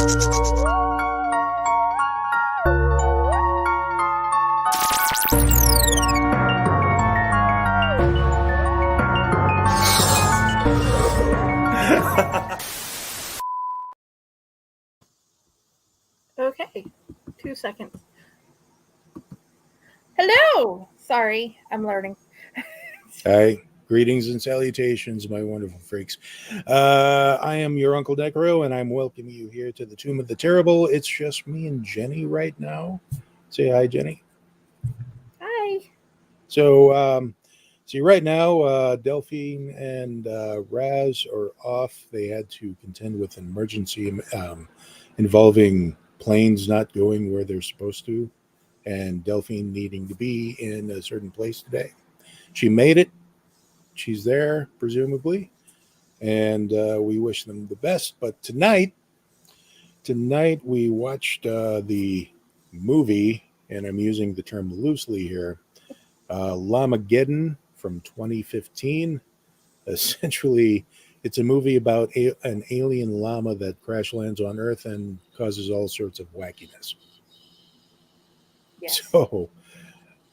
Okay, 2 seconds. Hello! Sorry, I'm learning. Hi, greetings and salutations, my wonderful freaks. I am your Uncle Necro, and I'm welcoming you here to the Tomb of the Terrible. It's just me and Jenny right now. Say hi, Jenny. Hi. So, see, right now, Delphine and Raz are off. They had to contend with an emergency involving planes not going where they're supposed to, and Delphine needing to be in a certain place today. She made it. She's there, presumably, and we wish them the best. But tonight we watched the movie, and I'm using the term loosely here, Llamageddon from 2015. Essentially, it's a movie about an alien llama that crash lands on Earth and causes all sorts of wackiness. Yes. So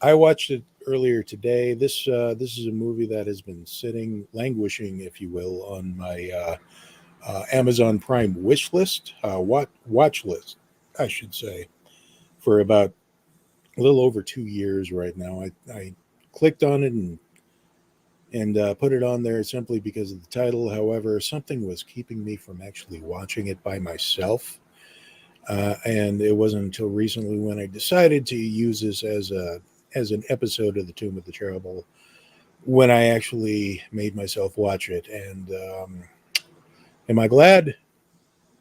I watched it earlier today. This is a movie that has been sitting, languishing, if you will, on my Amazon Prime wish list, watch list, I should say, for about a little over 2 years right now. I clicked on it and put it on there simply because of the title. However, something was keeping me from actually watching it by myself. And it wasn't until recently when I decided to use this as an episode of the Tomb of the Terrible when I actually made myself watch it. And am I glad?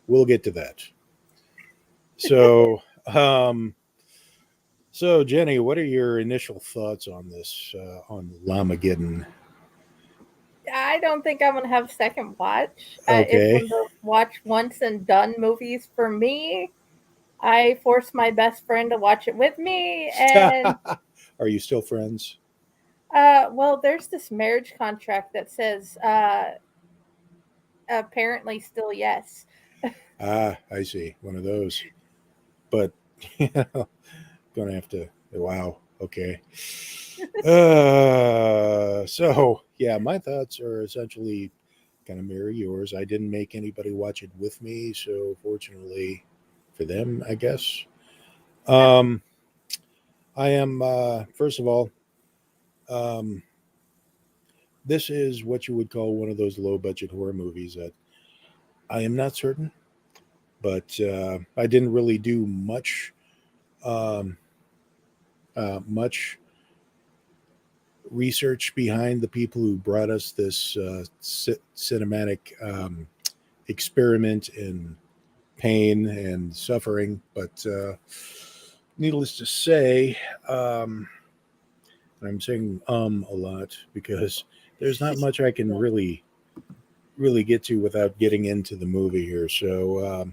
We'll get to that. So, so Jenny, what are your initial thoughts on this, on Llamageddon? I don't think I'm going to have second watch. It's Okay. one of those watch once and done movies for me. I forced my best friend to watch it with me, and Are you still friends? well, there's this marriage contract that says apparently still yes. Ah, I see. One of those. But gonna have to. Wow. Okay. So yeah, my thoughts are essentially kind of mirror yours. I didn't make anybody watch it with me, so fortunately for them, I guess. Um, I am first of all, um, this is what you would call one of those low budget horror movies that I am not certain, but I didn't really do um, much research behind the people who brought us this cinematic experiment in pain and suffering. But needless to say, I'm saying a lot because there's not much I can really get to without getting into the movie here. So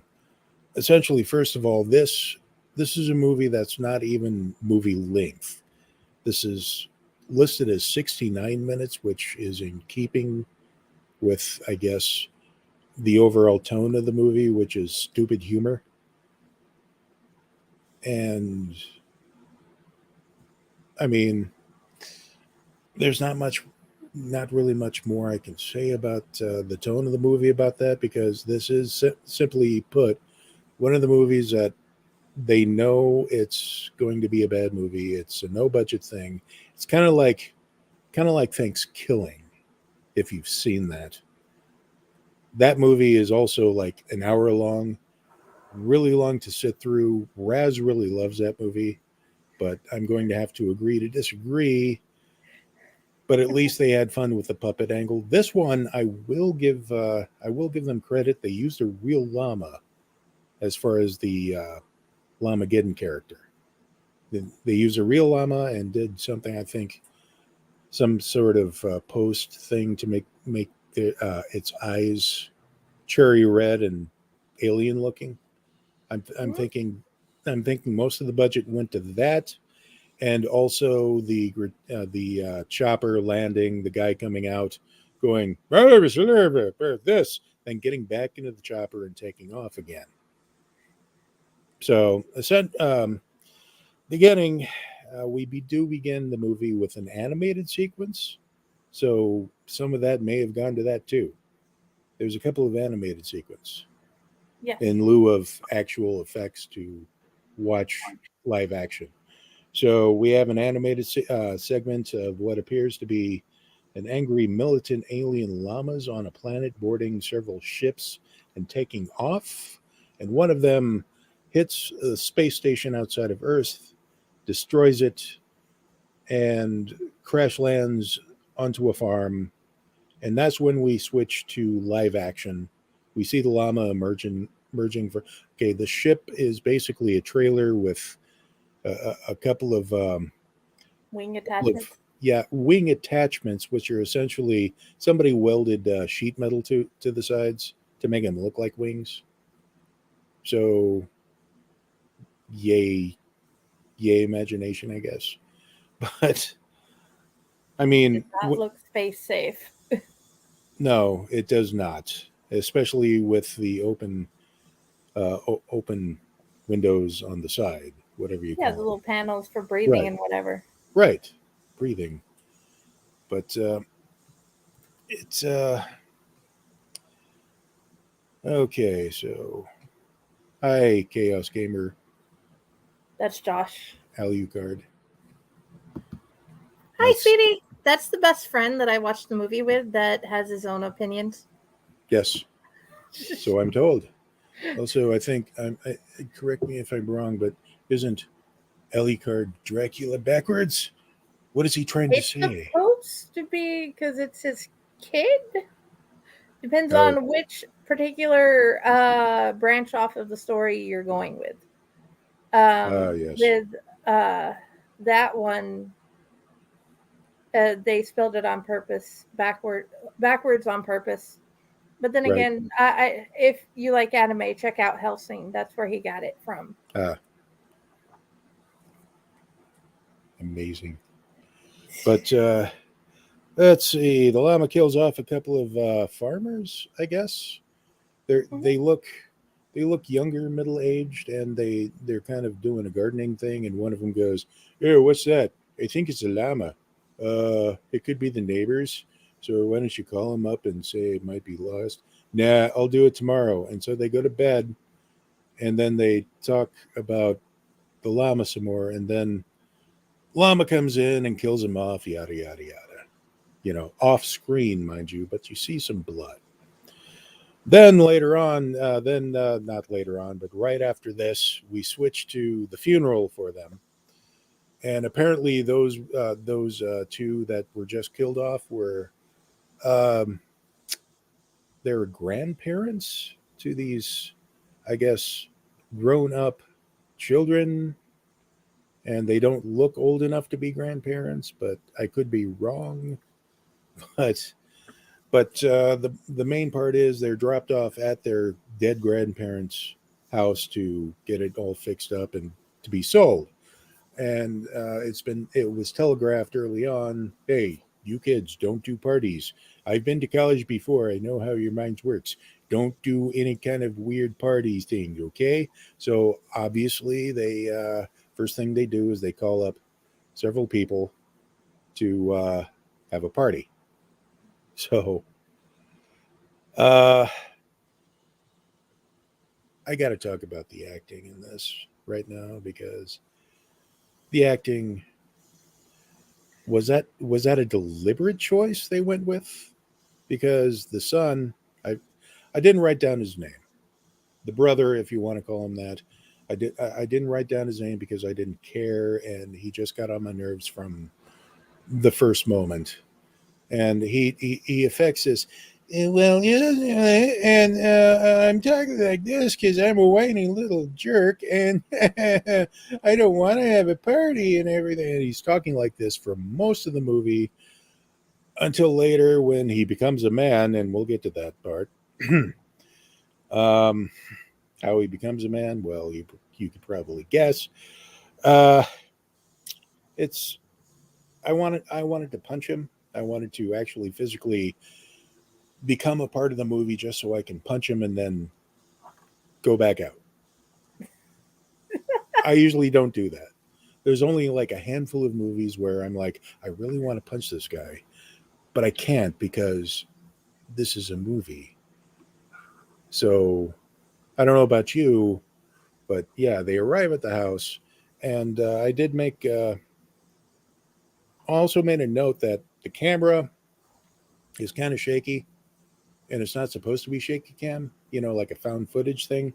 essentially, first of all, this is a movie that's not even movie length. This is listed as 69 minutes, which is in keeping with, I guess, the overall tone of the movie, which is stupid humor. And I mean, there's not really much more I can say about the tone of the movie about that because this is simply put one of the movies that they know it's going to be a bad movie. It's a no budget thing. It's kind of like Thanksgiving, if you've seen that. That movie is also like an hour long, really long to sit through. Raz really loves that movie, but I'm going to have to agree to disagree. But at least they had fun with the puppet angle. This one, I will give them credit. They used a real llama as far as the Llamageddon character. They used a real llama and did something, I think, some sort of post thing to make its eyes cherry red and alien looking. I'm I'm Mhm. thinking I'm thinking most of the budget went to that, and also the chopper landing, the guy coming out, going this, then getting back into the chopper and taking off again. So, beginning, do begin the movie with an animated sequence. So some of that may have gone to that too. There's a couple of animated sequence Yes. in lieu of actual effects to watch live action. So we have an animated segment of what appears to be an angry militant alien llamas on a planet boarding several ships and taking off. And one of them hits a space station outside of Earth, destroys it, and crash lands onto a farm. And that's when we switch to live action. We see the llama emerging for. Okay, the ship is basically a trailer with a couple of Wing couple of attachments. yeah wing attachments, which are essentially somebody welded sheet metal to the sides to make them look like wings. So, yay, yay, imagination, I guess. But I Does mean, not look space safe. no, it does not, especially with the open windows on the side, whatever you Yeah, the call them. little panels for breathing Right, and whatever. right, breathing. But it's okay. So, hi, Chaos Gamer, That's Josh. Alucard. Hi, That's sweetie. That's the best friend that I watched the movie with that has his own opinions. yes. So I'm told. Also, I think correct me if I'm wrong, but isn't Alucard Dracula backwards? What is he trying to It's say? supposed to be because it's his kid. Depends Oh, on which particular branch off of the story you're going with. yes, With that one, they spelled it on purpose, backwards on purpose. But then right. again, if you like anime, check out Helsing. That's where he got it from. Ah, amazing. But let's see. The llama kills off a couple of farmers. I guess they Mhm. they look younger, middle aged, and they're kind of doing a gardening thing. And one of them goes, "Hey, what's that? I think it's a llama. It could be the neighbors. So why don't you call them up and say it might be lost? Nah, I'll do it tomorrow." And so they go to bed, and then they talk about the llama some more, and then llama comes in and kills him off. Yada yada yada. Off screen, mind you, but you see some blood. Then later on, not later on, but right after this, we switch to the funeral for them, and apparently those two that were just killed off were um, their grandparents to these, I guess, grown up children, and they don't look old enough to be grandparents, but I could be wrong. But the main part is they're dropped off at their dead grandparents' house to get it all fixed up and to be sold. And it was telegraphed early on. Hey, you kids, don't do parties. I've been to college before. I know how your minds works. Don't do any kind of weird parties thing. Okay. So obviously they first thing they do is they call up several people to have a party. So uh, I got to talk about the acting in this right now because the acting was that a deliberate choice they went with? Because the son, I didn't write down his name. The brother, if you want to call him that, I didn't write down his name because I didn't care, and he just got on my nerves from the first moment. And he affects this. Well, and I'm talking like this because I'm a whiny little jerk, and I don't want to have a party and everything. And he's talking like this for most of the movie until later when he becomes a man, and we'll get to that part. um, how he becomes a man, well, you could probably guess. Uh, it's I wanted to punch him. I wanted to actually physically become a part of the movie just so I can punch him and then go back out. I usually don't do that. There's only like a handful of movies where I'm like, I really want to punch this guy, but I can't because this is a movie. So I don't know about you, but yeah, they arrive at the house, and I did make also made a note that the camera is kind of shaky, and it's not supposed to be shaky cam. Like a found footage thing.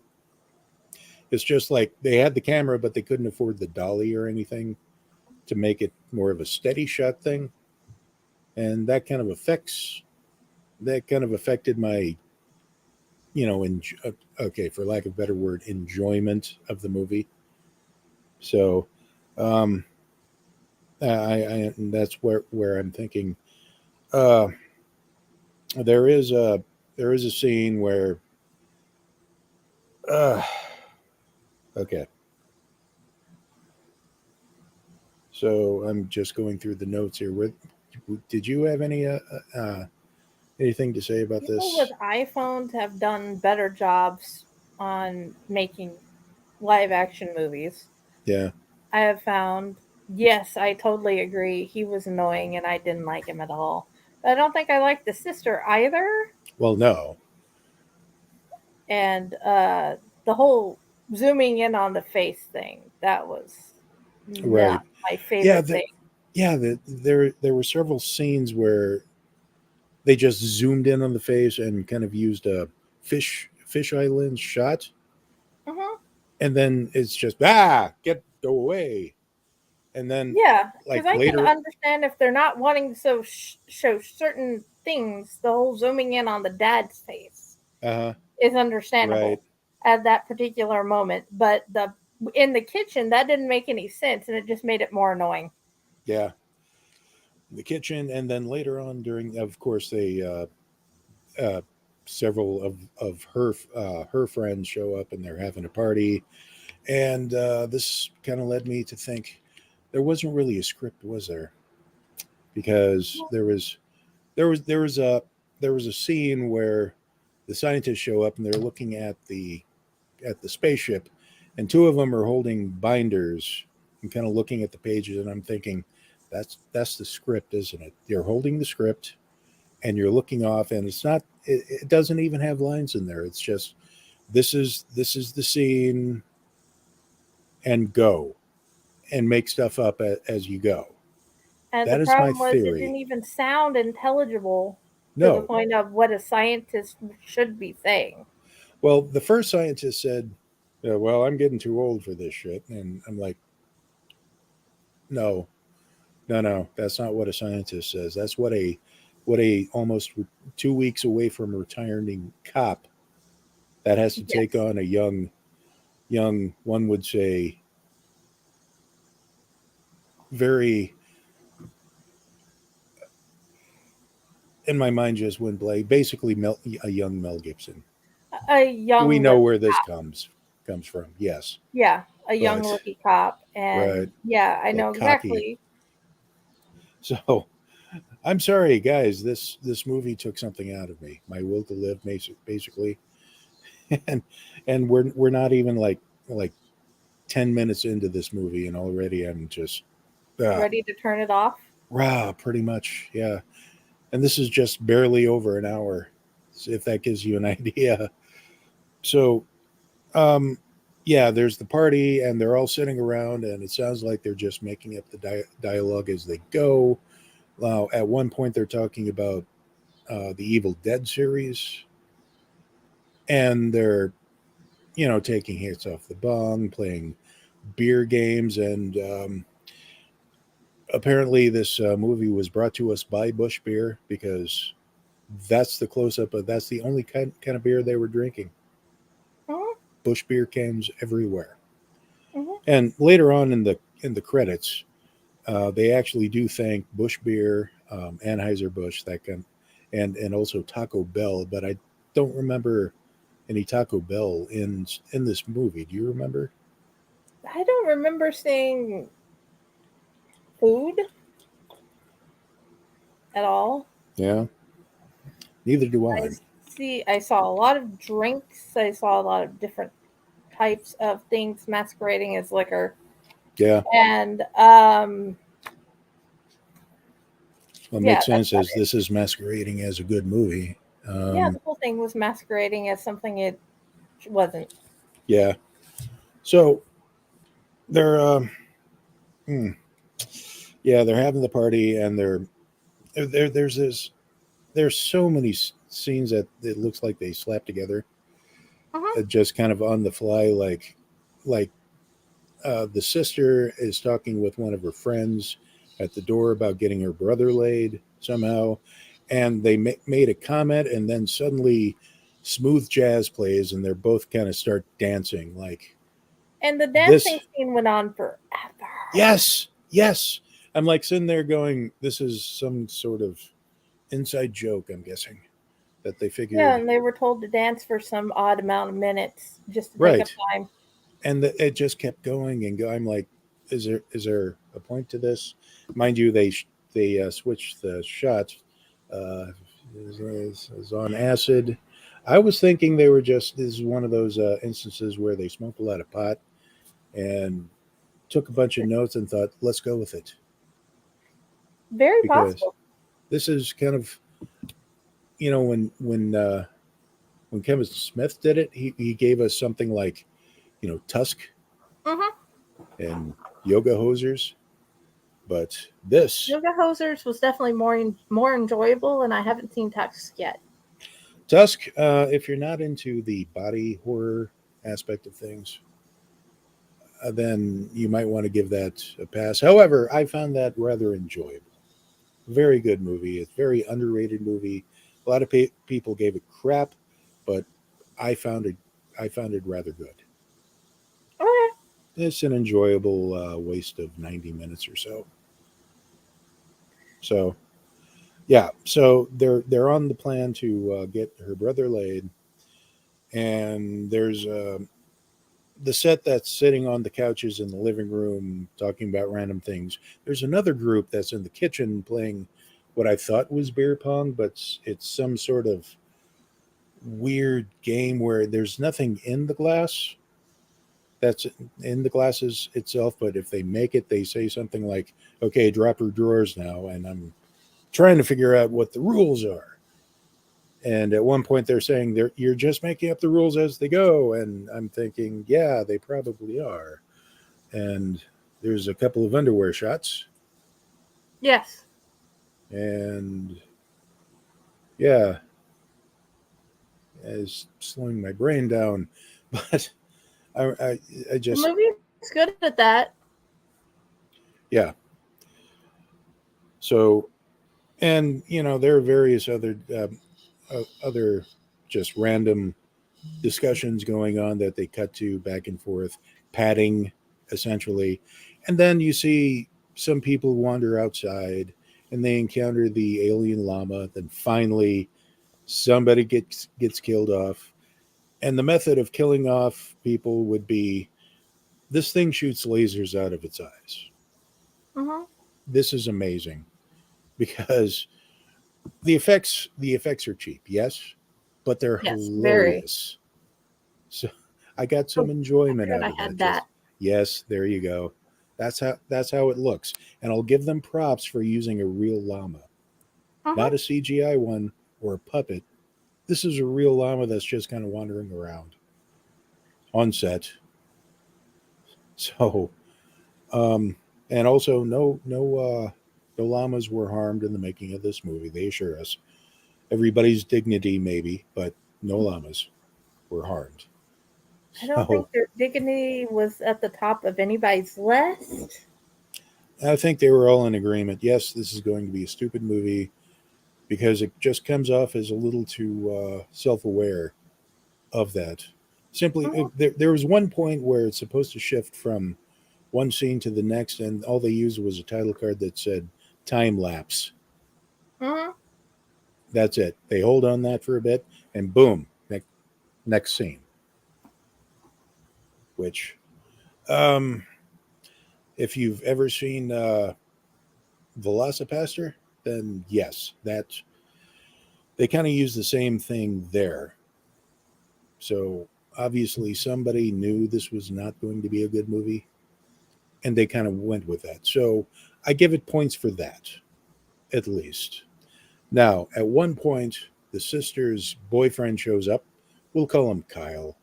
It's just like they had the camera, but they couldn't afford the dolly or anything to make it more of a steady shot thing, and that kind of affected my okay, for lack of a better word, enjoyment of the movie. So um and that's where I'm thinking uh there is a scene where uh okay, so I'm just going through the notes here. With Did you have anything to say about People with this? iPhones have done better jobs on making live action movies. Yeah. I have found, yes, I totally agree. He was annoying and I didn't like him at all. But I don't think I liked the sister either. Well, no. And the whole zooming in on the face thing, that was Right. not my Yeah, favorite thing. there were several scenes where they just zoomed in on the face and kind of used a fisheye lens shot, Hmm. and then it's just go away, and then Yeah, because like I can later, understand if they're not wanting to show certain things, the whole zooming in on the dad's face uh is right, understandable at that particular moment. But the in the kitchen, that didn't make any sense, and it just made it more annoying. yeah, the kitchen, and then later on during, of course, they uh, several of her friends show up and they're having a party, and this kind of led me to think there wasn't really a script, was there? Because there was a scene where the scientists show up and they're looking at the spaceship, and two of them are holding binders and kind of looking at the pages, and I'm thinking that's the script, isn't it? You're holding the script and you're looking off, and it doesn't even have lines in there. It's just this is the scene, and go and make stuff up as you go. And the That is my problem was it didn't theory. even sound intelligible to the No. point of what a scientist should be saying. Well, the first scientist said, yeah, well, I'm getting too old for this shit. And I'm like, no, no, that's not what a scientist says. That's what a almost 2 weeks away from retiring cop that has to take Yes. on a young, one would say, very, in my mind just went blank, basically a young Mel Gibson. A We young know rookie. where this comes from, yes, Yeah, a young but rookie cop. right, And yeah, I know that cocky. exactly. So I'm sorry, guys. This movie took something out of me. My will to live, basically, and we're not even like 10 minutes into this movie, and already I'm just ah, Ready to turn it off? pretty much, yeah. And this is just barely over an hour, if that gives you an idea. So, um, yeah, there's the party, and they're all sitting around, and it sounds like they're just making up the dialogue as they go. At one point, they're talking about the Evil Dead series, and they're taking hits off the bong, playing beer games, and apparently this movie was brought to us by Bush Beer because that's the close up of that's the only kind of beer they were drinking. Hmm. Bush Beer cans everywhere. Hmm. And later on in the credits, they actually do thank Bush Beer, Anheuser Busch, that kind, and also Taco Bell. But I don't remember any Taco Bell in this movie. Do you remember? I don't remember seeing food at all. Yeah, neither do I I. I saw a lot of drinks. I saw a lot of different types of things masquerading as liquor. Yeah. And Well, it yeah, makes that's sense about as it. this is masquerading as a good movie. Yeah, the whole thing was masquerading as something it wasn't. Yeah. So they're, hmm, yeah, they're having the party, and there's this. There's so many scenes that it looks like they slapped together, Hmm. just kind of on the fly, like the sister is talking with one of her friends at the door about getting her brother laid somehow, and they made a comment, and then suddenly smooth jazz plays, and they're both kind of start dancing like And the this. dancing scene went on forever. Yes, yes. I'm like sitting there going, this is some sort of inside joke, I'm guessing, that they Yeah, figured. and they were told to dance for some odd amount of minutes just to make up Right. time. And it just kept going and go. I'm like, is there a point to this? Mind you, they switched the shot. Uh, is on acid. I was thinking they were just, this is one of those instances where they smoked a lot of pot and took a bunch of notes and thought, let's go with it, Very because possible. this is kind of, when Kevin Smith did it, he gave us something like, Tusk Hmm. and Yoga Hosers. But this Yoga Hosers was definitely more enjoyable, and I haven't seen Tusk yet. Tusk, if you're not into the body horror aspect of things, then you might want to give that a pass. However, I found that rather enjoyable. Very good movie. It's a very underrated movie. A lot of people gave it crap, but I found it. I found it rather good. Okay. It's an enjoyable waste of 90 minutes or so. So yeah, so they're on the plan to get her brother laid, and there's the set that's sitting on the couches in the living room talking about random things. There's another group that's in the kitchen playing what I thought was beer pong, but it's some sort of weird game where there's nothing in the glass that's in the glasses itself, but if they make it, they say something like, okay, drop your drawers now, and I'm trying to figure out what the rules are. And at one point they're saying you're just making up the rules as they go, and I'm thinking, yeah, they probably are. And there's a couple of underwear shots, Yes. and yeah, it's slowing my brain down. But I The just, movie's good at that. yeah. So, and there are various other just random discussions going on that they cut to back and forth, padding essentially. And then you see some people wander outside and they encounter the alien llama. Then finally, somebody gets killed off. And the method of killing off people would be, this thing shoots lasers out of its eyes. Hmm. This is amazing because the effects are cheap, yes, but they're Yes, very. hilarious. So I got some Oh, I enjoyment forgot out I of that. had Just, that. yes, there you go. That's how it looks. And I'll give them props for using a real llama, not Hmm. a CGI one or a puppet. This is a real llama that's just kind of wandering around on set. So, um, and also no llamas were harmed in the making of this movie. They assure us everybody's dignity maybe, but no llamas were harmed. I don't So think their dignity was at the top of anybody's list. I think they were all in agreement. Yes, this is going to be a stupid movie because it just comes off as a little too self-aware of that. Simply, Hmm. there was one point where it's supposed to shift from one scene to the next, and all they used was a title card that said "time lapse." Hmm. That's it. They hold on that for a bit, and boom, next scene. Which, um, if you've ever seen Velocipaster, then yes, they kind of use the same thing there. So obviously somebody knew this was not going to be a good movie, and they kind of went with that. So I give it points for that, at least. Now, at one point, the sister's boyfriend shows up. We'll call him Kyle.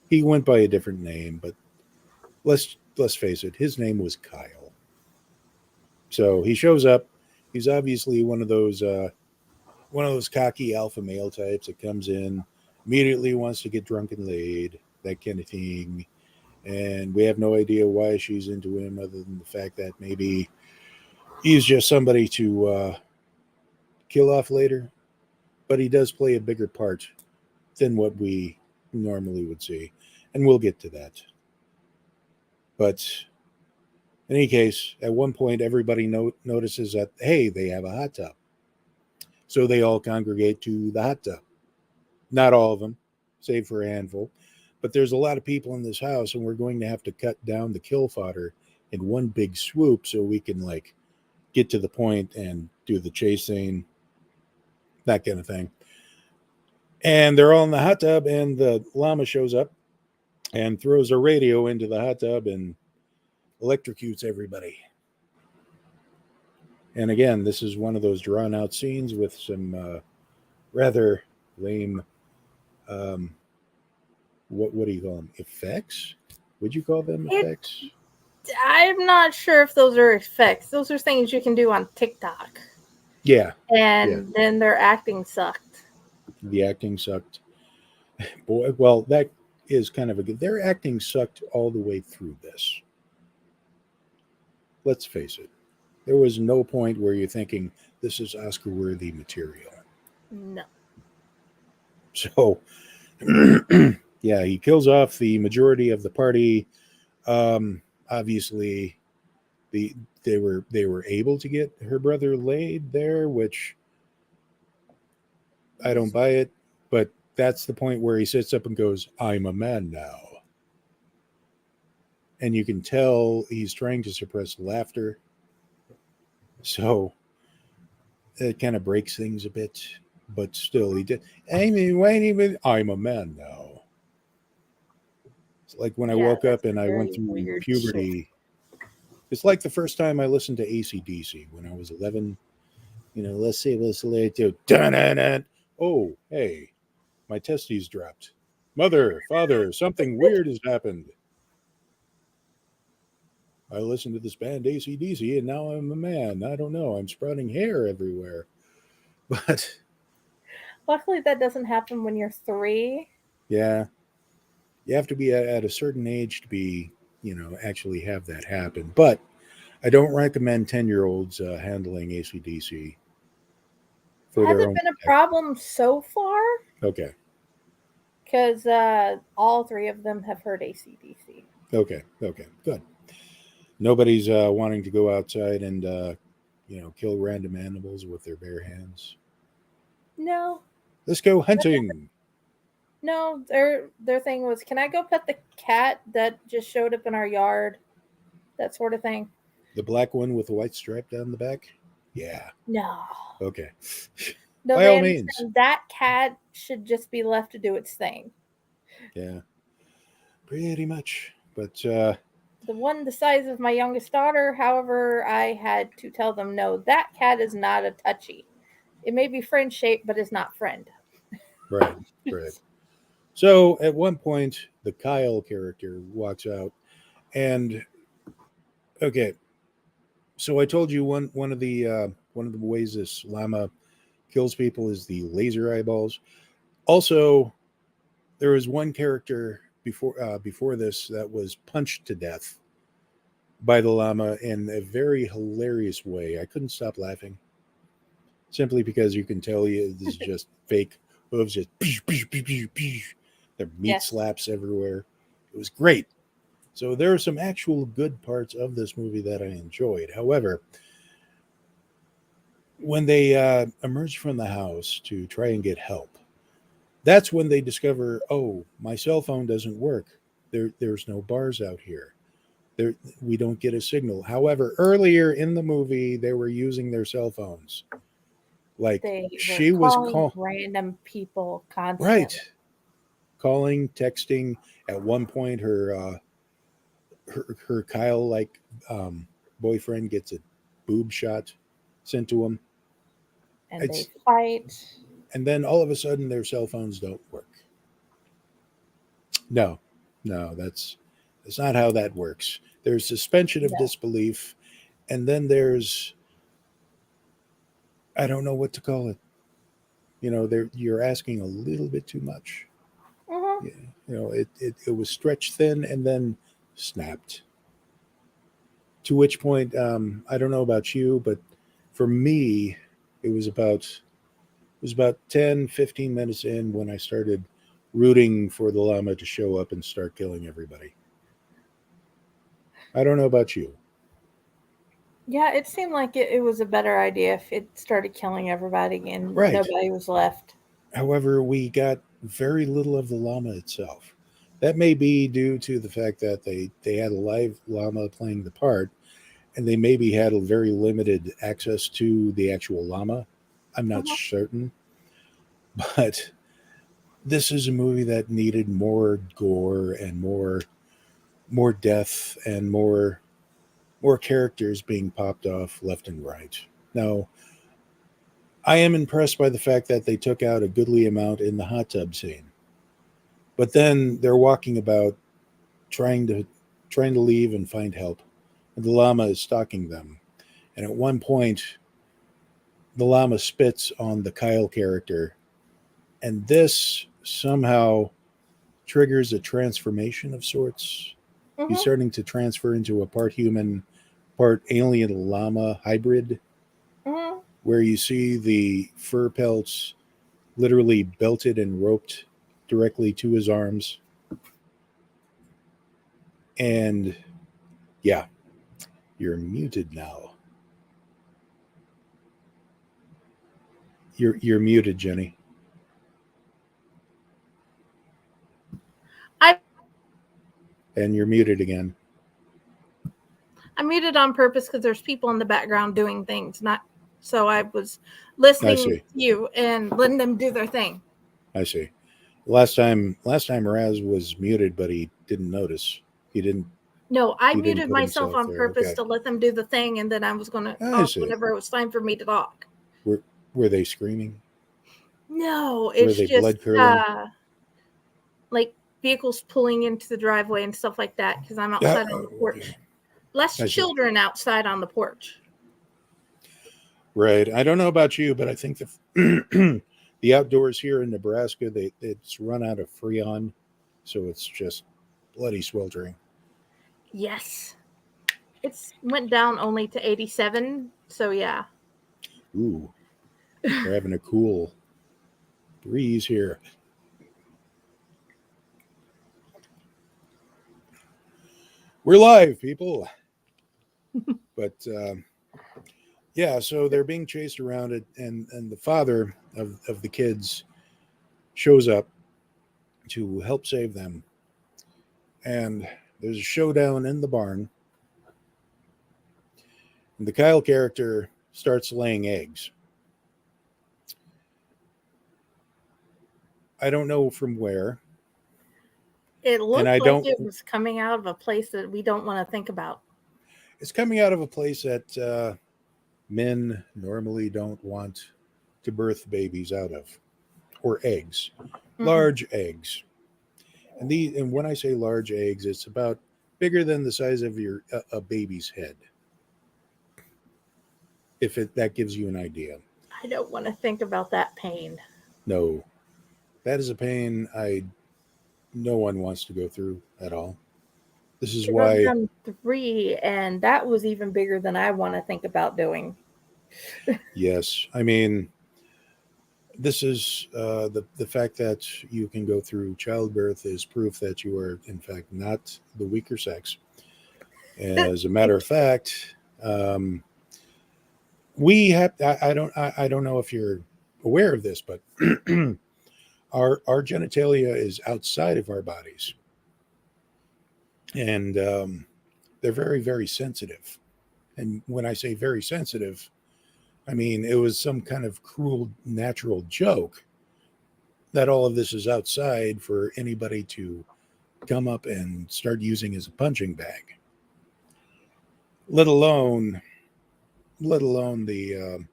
He went by a different name, but let's face it, his name was Kyle. So he shows up. He's obviously one of those cocky alpha male types that comes in, immediately wants to get drunk and laid, that kind of thing. And we have no idea why she's into him, other than the fact that maybe he's just somebody to kill off later. But he does play a bigger part than what we normally would see, and we'll get to that. But in any case, at one point, everybody notices that, hey, they have a hot tub. So they all congregate to the hot tub. Not all of them, save for a handful. But there's a lot of people in this house, and we're going to have to cut down the kill fodder in one big swoop so we can, like, get to the point and do the chase scene, that kind of thing. And they're all in the hot tub, and the llama shows up and throws a radio into the hot tub and electrocutes everybody. And again, this is one of those drawn out scenes with some rather lame, what do you call them? Effects? Would you call them effects? I'm not sure if those are effects. Those are things you can do on TikTok. Yeah. And then their acting sucked. The acting sucked. Boy, well, that is kind of a good. Their acting sucked all the way through this. Let's face it. There was no point where you're thinking this is Oscar-worthy material. No. So, yeah, he kills off the majority of the party. Obviously, they were able to get her brother laid there, which I don't buy it. But that's the point where he sits up and goes, "I'm a man now," and you can tell he's trying to suppress laughter. So it kind of breaks things a bit, but still, he did. I mean, wait a minute, I'm a man now. It's like when I woke up and I went through puberty. It's like the first time I listened to AC/DC when I was 11. You know, let's see what's later. Oh, hey, my testes dropped. Mother, father, something weird has happened. I listened to this band AC/DC, and now I'm a man. I don't know. I'm sprouting hair everywhere. But luckily, that doesn't happen when you're 3. Yeah, you have to be at a certain age to be, actually have that happen. But I don't recommend 10-year-olds handling AC/DC for their own. Hasn't been a problem so far. Okay. Because all 3 of them have heard AC/DC. Okay, good. Nobody's wanting to go outside and, kill random animals with their bare hands. No. Let's go hunting. No, their thing was, can I go pet the cat that just showed up in our yard? That sort of thing. The black one with the white stripe down the back? Yeah. No. Okay. No, by all means. That cat should just be left to do its thing. Yeah. Pretty much. But the one the size of my youngest daughter, however, I had to tell them, no, that cat is not a touchy. It may be friend shaped, but it's not friend. Right. So at one point, the Kyle character walks out, and okay, so I told you one of the ways this llama kills people is the laser eyeballs. Also, there was one character before this that was punched to death by the llama in a very hilarious way. I couldn't stop laughing, simply because you can tell this is just fake hooves, just there are meat slaps everywhere. It was great. So there are some actual good parts of this movie that I enjoyed. However, when they emerge from the house to try and get help, that's when they discover, oh, my cell phone doesn't work. There's no bars out here. We don't get a signal. However, earlier in the movie, they were using their cell phones. Like she was calling random people constantly. Right. calling, texting. At one point, her Kyle like boyfriend gets a boob shot sent to him. And they It's fight. and then all of a sudden their cell phones don't work. No, no, that's not how that works. There's suspension of No. disbelief, and then there's I don't know what to call it. There you're asking a little bit too much. Hmm. Yeah, it was stretched thin and then snapped. To which point, I don't know about you, but for me, it was about 10, 15 minutes in when I started rooting for the llama to show up and start killing everybody. I don't know about you. Yeah, it seemed like it was a better idea if it started killing everybody and Right. nobody was left. However, we got very little of the llama itself. That may be due to the fact that they had a live llama playing the part, and they maybe had a very limited access to the actual llama. I'm not Hmm. certain, but this is a movie that needed more gore and more death and more characters being popped off left and right. Now, I am impressed by the fact that they took out a goodly amount in the hot tub scene. But then they're walking about trying to trying to leave and find help. And the llama is stalking them. And at one point, the llama spits on the Kyle character, and this somehow triggers a transformation of sorts. He's Hmm. starting to transfer into a part human, part alien llama hybrid, Hmm. where you see the fur pelts literally belted and roped directly to his arms. And yeah, you're muted now. You're muted, Jenny, I and you're muted again. I muted on purpose because there's people in the background doing things, not so I was I listening to see. you and letting them do their thing. I see. Last time Raz was muted, but he didn't notice. He didn't. No, I He didn't muted put myself himself on there. purpose Okay. to let them do the thing, and then I was going to I talk see. whenever it was time for me to talk. Were were they screaming? No, Were it's they just blood curdling? like vehicles pulling into the driveway and stuff like that because I'm Yeah. outside on the Oh, okay. porch. Less I see. children outside on the porch. Right. I don't know about you, but I think the the outdoors here in Nebraska, it's run out of freon, so it's just bloody sweltering. Yes. It's went down only to 87, so yeah. Ooh, we're having a cool breeze here. We're live, people. But yeah, so they're being chased around it, and the father of the kids shows up to help save them. And there's a showdown in the barn. And the Kyle character starts laying eggs. I don't know from where, It and looked I like don't. it was coming out of a place that we don't want to think about. It's coming out of a place that men normally don't want to birth babies out of, or eggs, Mm-mm. large eggs. And when I say large eggs, it's about bigger than the size of your a baby's head. If that gives you an idea. I don't want to think about that pain. No, that is a pain no one wants to go through at all. This is Because I've why, done 3, and that was even bigger than I want to think about doing. yes, I mean, this is the fact that you can go through childbirth is proof that you are in fact not the weaker sex. As a matter of fact, we have. I don't know if you're aware of this, but our genitalia is outside of our bodies, and they're very very sensitive. And when I say very sensitive, I mean it was some kind of cruel natural joke. that all of this is outside for anybody to come up and start using as a punching bag. Let alone the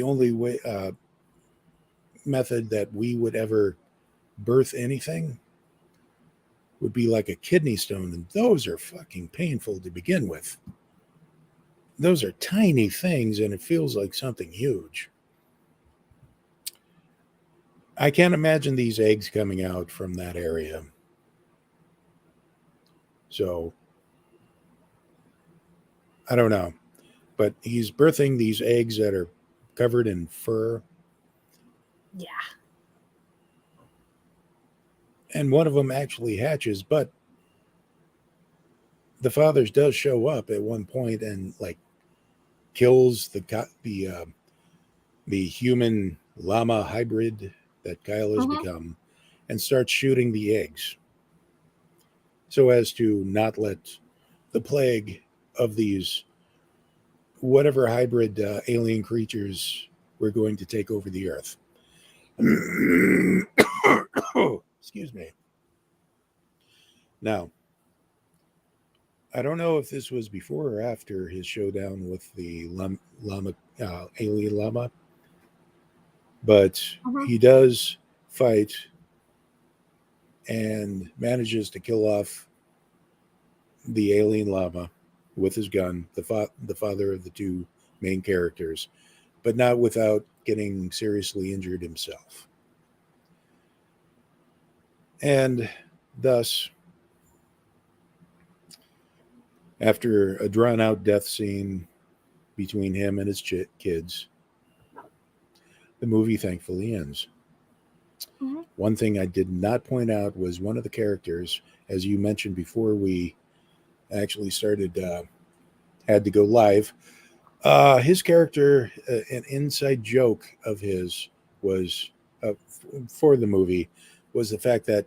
only way method that we would ever birth anything would be like a kidney stone, and those are fucking painful to begin with. Those are tiny things, and it feels like something huge. I can't imagine these eggs coming out from that area. So, I don't know. But he's birthing these eggs that are covered in fur. Yeah. And one of them actually hatches, but the father does show up at one point and like kills the human llama hybrid that Kyle has become, and starts shooting the eggs so as to not let the plague of these whatever hybrid alien creatures were going to take over the earth. Excuse me. Now, I don't know if this was before or after his showdown with the alien llama, but he does fight and manages to kill off the alien llama with his gun, the father of the two main characters, but not without getting seriously injured himself. And thus, after a drawn-out death scene between him and his kids, the movie thankfully ends. One thing I did not point out was one of the characters, as you mentioned before we actually started, had to go live. His character, an inside joke of his was for the movie, was the fact that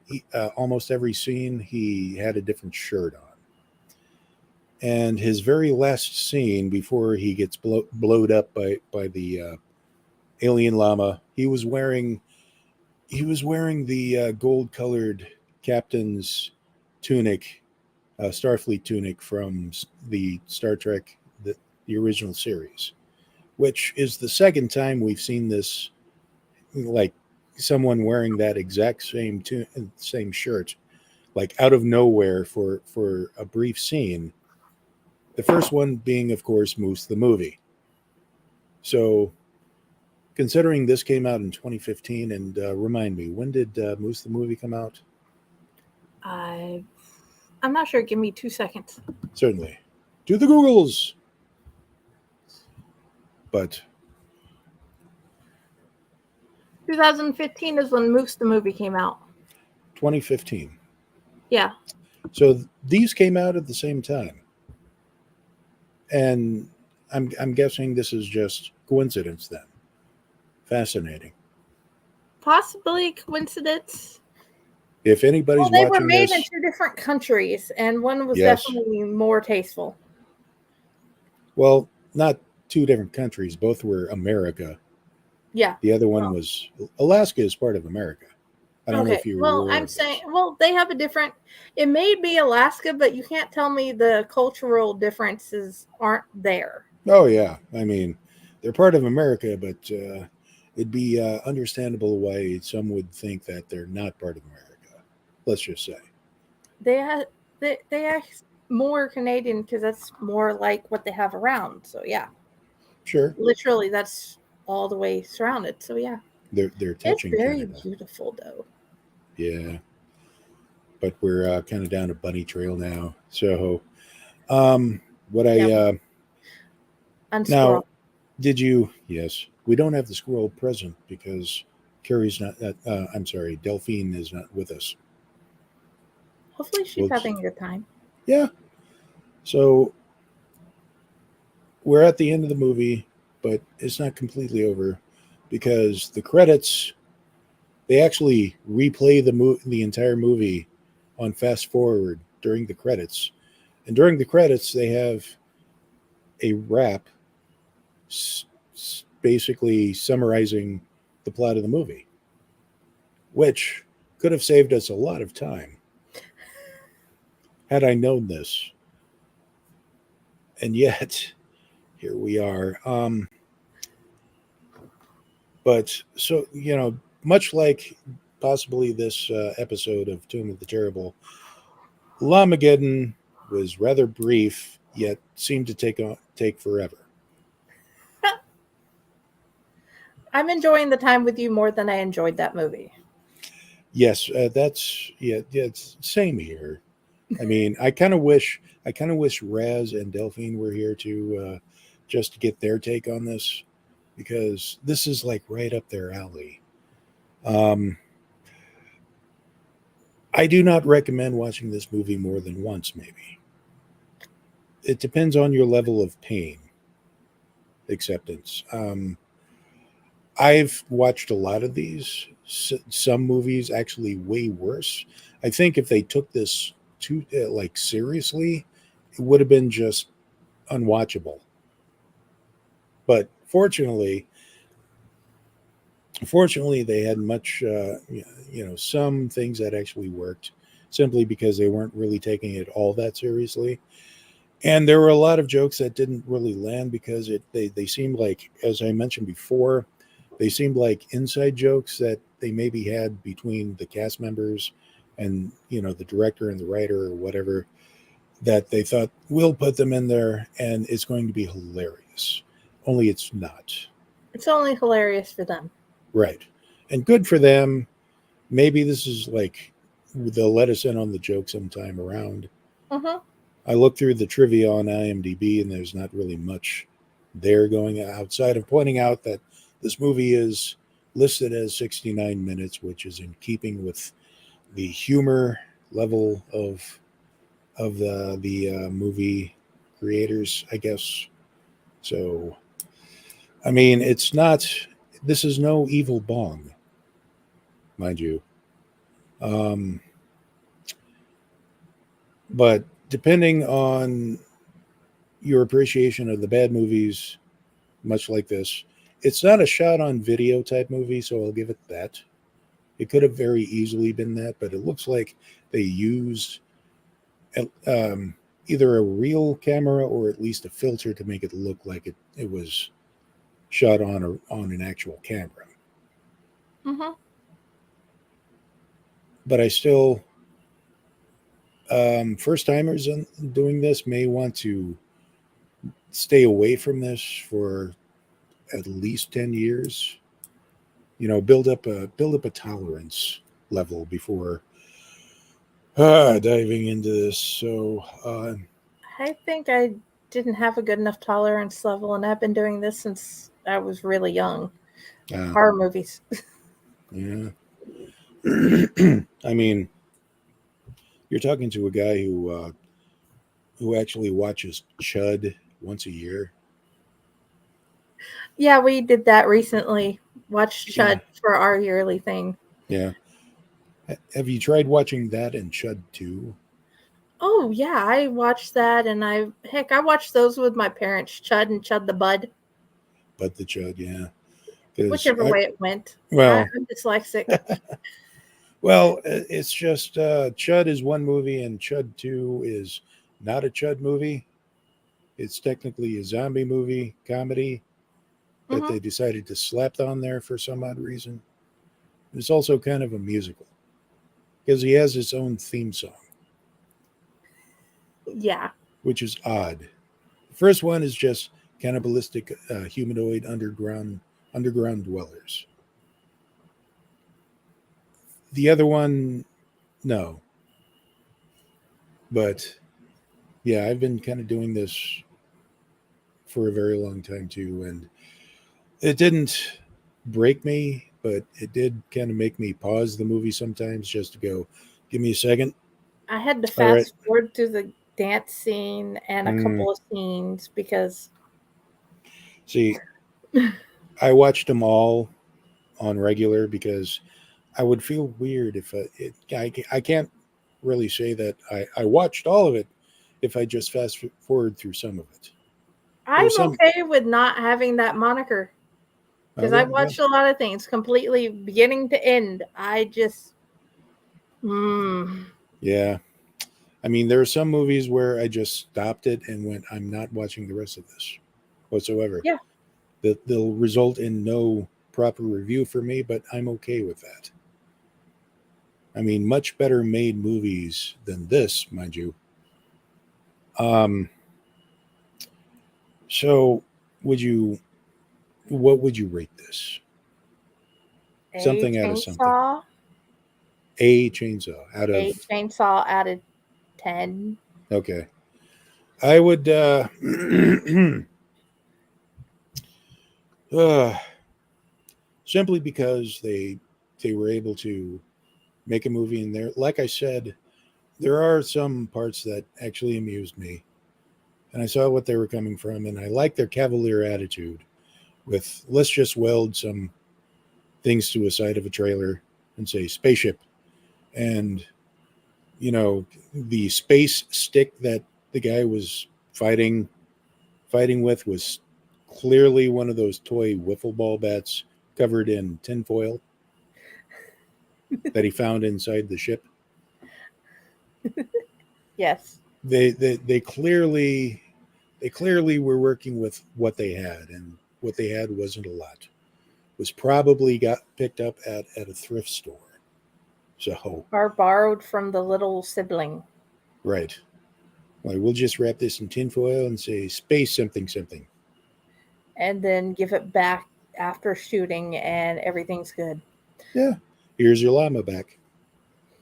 almost every scene he had a different shirt on. And his very last scene before he gets blowed up by the alien llama, he was wearing the gold-colored captain's tunic, Starfleet tunic from the Star Trek, the original series, which is the second time we've seen this, like someone wearing that exact same shirt, like out of nowhere for a brief scene. The first one being, of course, Moose the movie. So, considering this came out in 2015, and remind me, when did Moose the movie come out? I'm not sure. Give me 2 seconds. Certainly. Do the Googles. But 2015 is when Moose the movie came out. 2015. Yeah. So these came out at the same time. And I'm guessing this is just coincidence then. Fascinating. Possibly coincidence. If anybody's they were watching made this, in 2 different countries, and one was yes, definitely more tasteful. Well, not 2 different countries. Both were America. Yeah. The other one was Alaska is part of America. I don't know if you were aware I'm of saying, this. well, they have a different. It may be Alaska, but you can't tell me the cultural differences aren't there. Oh yeah, I mean, they're part of America, but it'd be understandable why some would think that they're not part of America. Let's just say they are more Canadian because that's more like what they have around. So yeah, sure, literally that's all the way surrounded. So yeah, they're touching it's very Canada. beautiful though. Yeah, but we're kind of down a bunny trail now. So, what now did you? Yes, we don't have the squirrel present because Carrie's not. I'm sorry, Delphine is not with us. Hopefully, she's having a good time. Yeah. So we're at the end of the movie, but it's not completely over because the credits, they actually replay the entire movie on fast forward during the credits. And during the credits, they have a rap basically summarizing the plot of the movie. which could have saved us a lot of time had I known this. And yet, here we are. But so, much like possibly this episode of Tomb of the Terrible, Llamageddon was rather brief, yet seemed to take forever. I'm enjoying the time with you more than I enjoyed that movie. Yes, yeah, it's same here. I mean, I kind of wish Raz and Delphine were here to just to get their take on this, because this is like right up their alley. Um, I do not recommend watching this movie more than once. Maybe it depends on your level of pain acceptance. I've watched a lot of these. Some movies actually way worse. I think if they took this too like seriously, it would have been just unwatchable. But fortunately, they had much, some things that actually worked, simply because they weren't really taking it all that seriously. And there were a lot of jokes that didn't really land because they seemed like, as I mentioned before, they seemed like inside jokes that they maybe had between the cast members and the director and the writer or whatever, that they thought we'll put them in there and it's going to be hilarious. Only it's not. It's only hilarious for them. Right. And good for them. Maybe this is like they'll let us in on the joke sometime around. Mm-hmm. I looked through the trivia on IMDb and there's not really much there going outside of pointing out that this movie is listed as 69 minutes, which is in keeping with the humor level of the movie creators, I guess. So, I mean, it's not. This is no evil bong, mind you. Um, but depending on your appreciation of the bad movies, much like this, it's not a shot on video type movie, so I'll give it that. It could have very easily been that, but it looks like they used um, either a real camera or at least a filter to make it look like it was shot on an actual camera. Mm-hmm. But I still, first timers doing this may want to stay away from this for at least 10 years. Build up a tolerance level before diving into this. So I think I didn't have a good enough tolerance level, and I've been doing this since I was really young. Horror movies. yeah. I mean, you're talking to a guy who actually watches Chud once a year. Yeah, we did that recently. Watched Yeah. Chud for our yearly thing. Yeah. Have you tried watching that and Chud 2? Oh yeah, I watched that, and I watched those with my parents. Chud and Chud the Bud, But the Chud, yeah. whichever way it went. Well, I'm dyslexic. it's just Chud is one movie and Chud 2 is not a Chud movie. It's technically a zombie movie comedy that Mm-hmm. they decided to slap on there for some odd reason. It's also kind of a musical because he has his own theme song, Yeah. which is odd. The first one is just cannibalistic humanoid underground dwellers. The other one, no. But yeah, I've been kind of doing this for a very long time too, and it didn't break me, but it did kind of make me pause the movie sometimes just to go, give me a second. I had to All right. fast forward through the dance scene and a Mm, couple of scenes because see, I watched them all on regular because I would feel weird if I can't really say that I watched all of it if I just fast forward through some of it. There's I'm some, okay with not having that moniker. Because Okay, I watched a lot of things completely beginning to end. I just, yeah. I mean, there are some movies where I just stopped it and went, I'm not watching the rest of this whatsoever. yeah. They'll result in no proper review for me, but I'm okay with that. I mean, much better made movies than this, mind you. Um, so would you, what would you rate this? A Something out of something. chainsaw. A chainsaw out A of, chainsaw out of 10. okay. I would, uh, simply because they were able to make a movie in there. Like I said, there are some parts that actually amused me, and I saw what they were coming from, and I like their cavalier attitude with let's just weld some things to a side of a trailer and say spaceship, and the space stick that the guy was fighting with was clearly one of those toy wiffle ball bats covered in tinfoil that he found inside the ship. Yes. They clearly were working with what they had, and what they had wasn't a lot. Was probably got picked up at a thrift store. So Or borrowed from the little sibling. right, like we'll just wrap this in tinfoil and say space something something. And then give it back after shooting, and everything's good. Yeah, here's your llama back.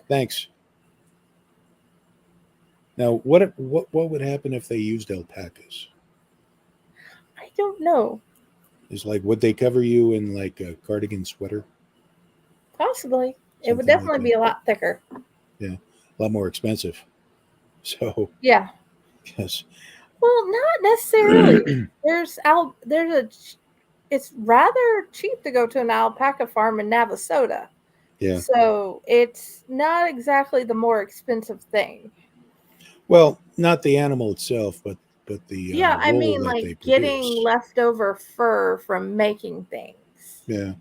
Thanks. Now, what would happen if they used alpacas? I don't know. Is like would they cover you in like a cardigan sweater, Possibly. It would something like definitely that? be a lot thicker. Yeah, a lot more expensive. So Yeah. yes, Well, not necessarily. There's a it's rather cheap to go to an alpaca farm in Navasota. yeah. So it's not exactly the more expensive thing. Well, not the animal itself, but the Yeah, I wool mean, that like they getting produce. leftover fur from making things. Yeah.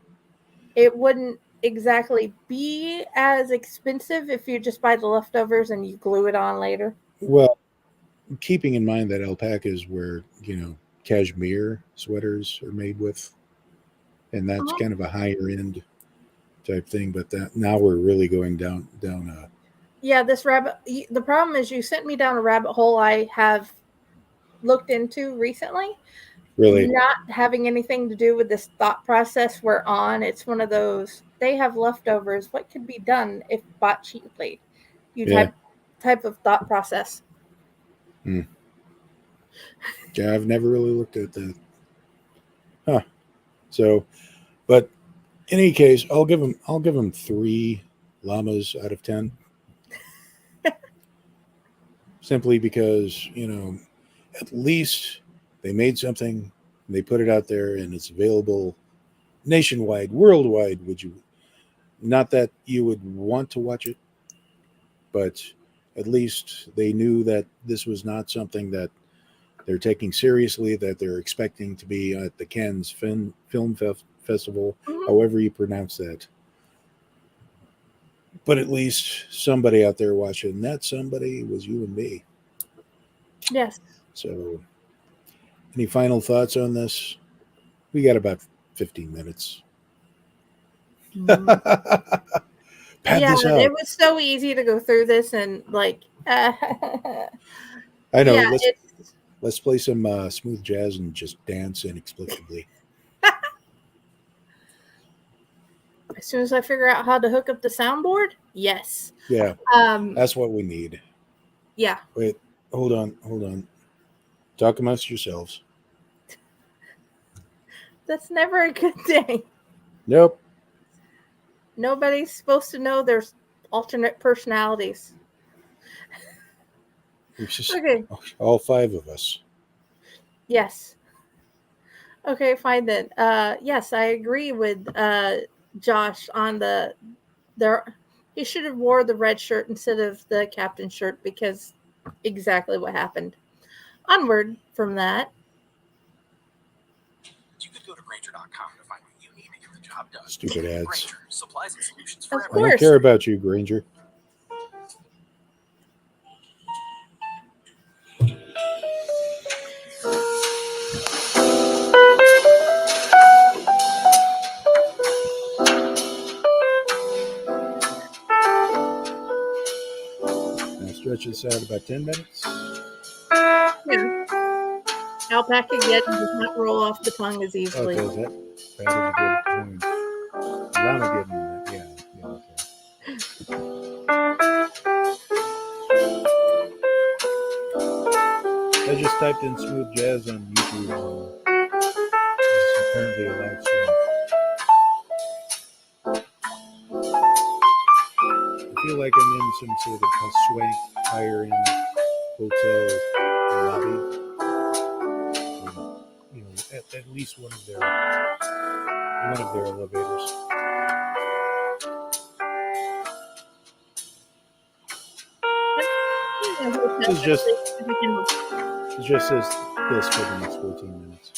It wouldn't exactly be as expensive if you just buy the leftovers and you glue it on later. Well, keeping in mind that alpacas were, cashmere sweaters are made with, and that's Uh-huh. kind of a higher end type thing. But that now we're really going down a Yeah, the problem is you sent me down a rabbit hole I have looked into recently, really, not having anything to do with this thought process we're on. It's one of those they have leftovers. What could be done if bought cheaply? You yeah. type of thought process. Hmm. Yeah, I've never really looked at that. Huh. So, but in any case, I'll give them 3 llamas out of 10, simply because at least they made something, they put it out there, and it's available nationwide, worldwide. Would you not that you would want to watch it, but at least they knew that this was not something that they're taking seriously, that they're expecting to be at the Cannes Festival, Mhm. however you pronounce that. But at least somebody out there watching, and that somebody was you and me. Yes. So, any final thoughts on this? We got about 15 minutes. Mm. Pad Yeah, this it out. was so easy to go through this and I know. yeah, Let's play some smooth jazz and just dance inexplicably. as soon as I figure out how to hook up the soundboard, yes. Yeah, Um, that's what we need. yeah, Wait, hold on. Talk amongst yourselves. that's never a good thing. Nope. Nobody's supposed to know there's alternate personalities. It's just Okay, all 5 of us. yes. Okay, fine then. Yes, I agree with Josh on there. He should have wore the red shirt instead of the captain shirt because exactly what happened. Onward from that. You could go to Granger.com to find what you job done. Stupid ads. Granger, supplies and solutions Of for I everyone. don't course. care about you, Granger. Now stretch this out about 10 minutes. Yeah. Alpaca-geddon does not roll off the tongue as Oh, easily. does it? That is a good point. Llamageddon. Yeah, okay. I just typed in smooth jazz on YouTube. It's apparently a live stream. I feel like I'm in some sort of a swank, higher-end hotel lobby. You know, at least one of their elevators. It's just says this for the next 14 minutes.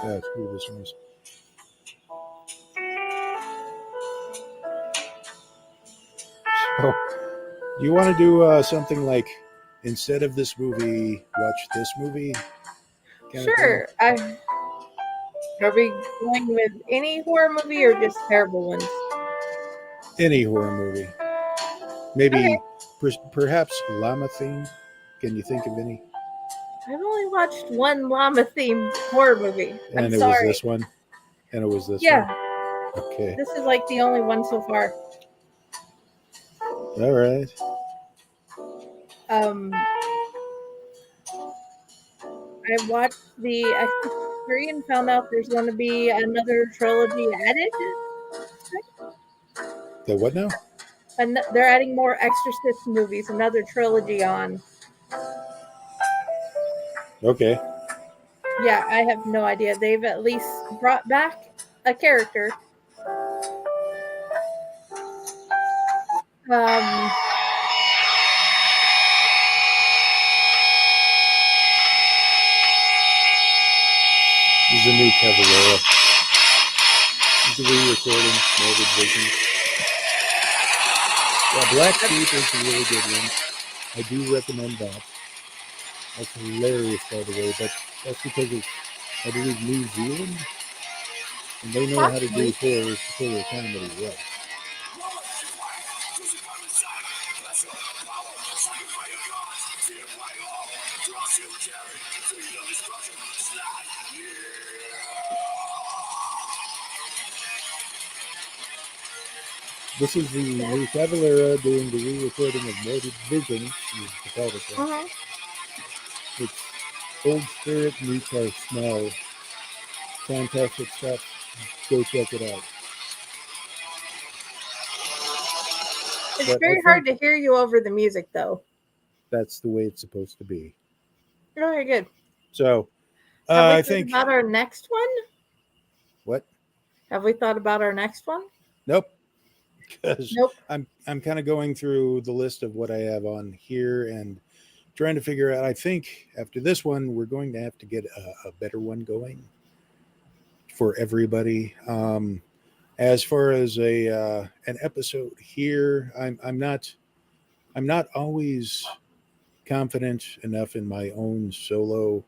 That's cool. This one is. So, do you want to do something like, instead of this movie, watch this movie? Sure. Are we going with any horror movie or just terrible ones? Any horror movie. Maybe, Okay. Perhaps Llama theme. Can you think of any? I've only watched one llama-themed horror movie. And I'm sorry. was this one. And it was this Yeah. one. Okay. This is like the only one so far. All right. I watched the Exorcist 3 and found out there's going to be another trilogy added. The what now? And they're adding more Exorcist movies, another trilogy on. Okay. Yeah, I have no idea. They've at least brought back a character. This is a new Cavallera. This is a re-recording, Morbid Vision. Yeah, Black Sheep is a really good one. I do recommend that. That's hilarious, by the way, but that's because it's, I believe, New Zealand, and they know how to do horror comedy well. This is the new Cavallera doing the re-recording of Morbid Vision. Is the title. It's Old Spirit meets our smell. Fantastic stuff. Go check it out. It's very hard to hear you over the music, though. That's the way it's supposed to be. Very good. So, have we thought about our next one? What? Have we thought about our next one? Nope. Because I'm kind of going through the list of what I have on here and trying to figure out. I think after this one, we're going to have to get a better one going for everybody. As far as an episode here, I'm not always confident enough in my own solo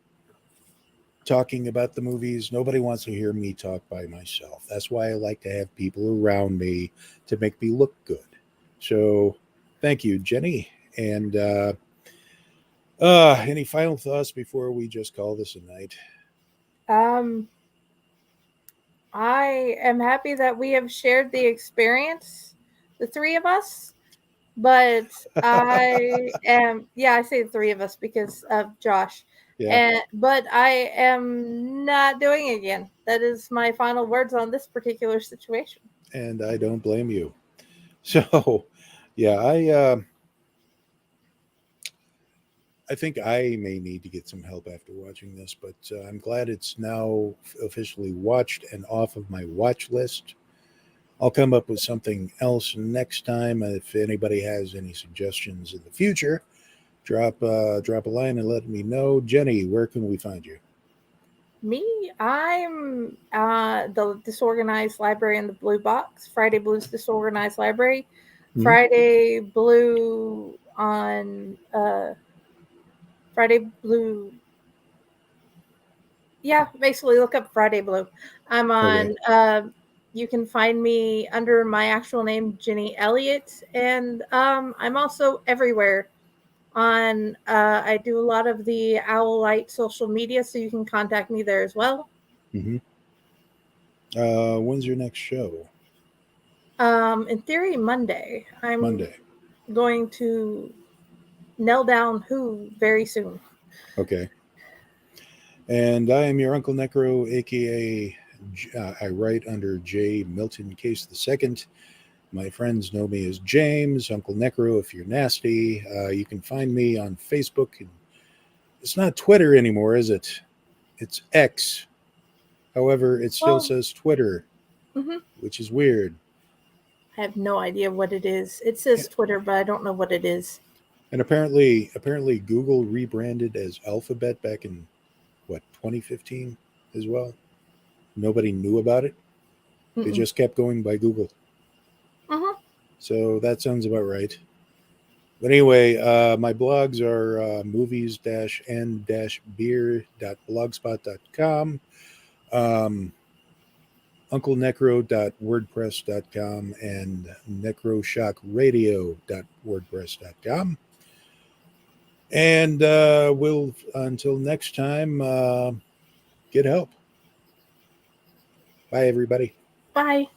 talking about the movies. Nobody wants to hear me talk by myself. That's why I like to have people around me to make me look good. So thank you, Jenny. And any final thoughts before we just call this a night? I am happy that we have shared the experience, the three of us. But I say the three of us because of Josh. Yeah. But I am not doing it again. That is my final words on this particular situation. And I don't blame you. So, yeah, I think I may need to get some help after watching this, but I'm glad it's now officially watched and off of my watch list. I'll come up with something else next time. If anybody has any suggestions in the future, drop a line and let me know. Jenny, where can we find you? Me, I'm the Disorganized Library in the Blue Box, Friday Blues Disorganized Library, Mhm. Friday Blue on Friday Blue. Yeah, basically look up Friday Blue. I'm Okay. on. You can find me under my actual name, Jenny Elliott, and I'm also everywhere. I do a lot of the Owl Light social media, so you can contact me there as well. Mm-hmm. When's your next show? In theory, Monday. I'm Monday. going to nail down who very soon. Okay. And I am your Uncle Necro, aka I write under J. Milton Case II. My friends know me as James, Uncle Necro. If you're nasty, you can find me on Facebook. And it's not Twitter anymore, is it? It's X. However, it still Well, says Twitter, mhm. which is weird. I have no idea what it is. It says Twitter, but I don't know what it is. And apparently, Google rebranded as Alphabet back in what 2015 as well. Nobody knew about it. They Mm-mm. just kept going by Google. Mhm. So that sounds about right. But anyway, my blogs are movies-and-beer.blogspot.com, um, unclenecro.wordpress.com, and necroshockradio.wordpress.com. And we'll, until next time, get help. Bye, everybody. Bye.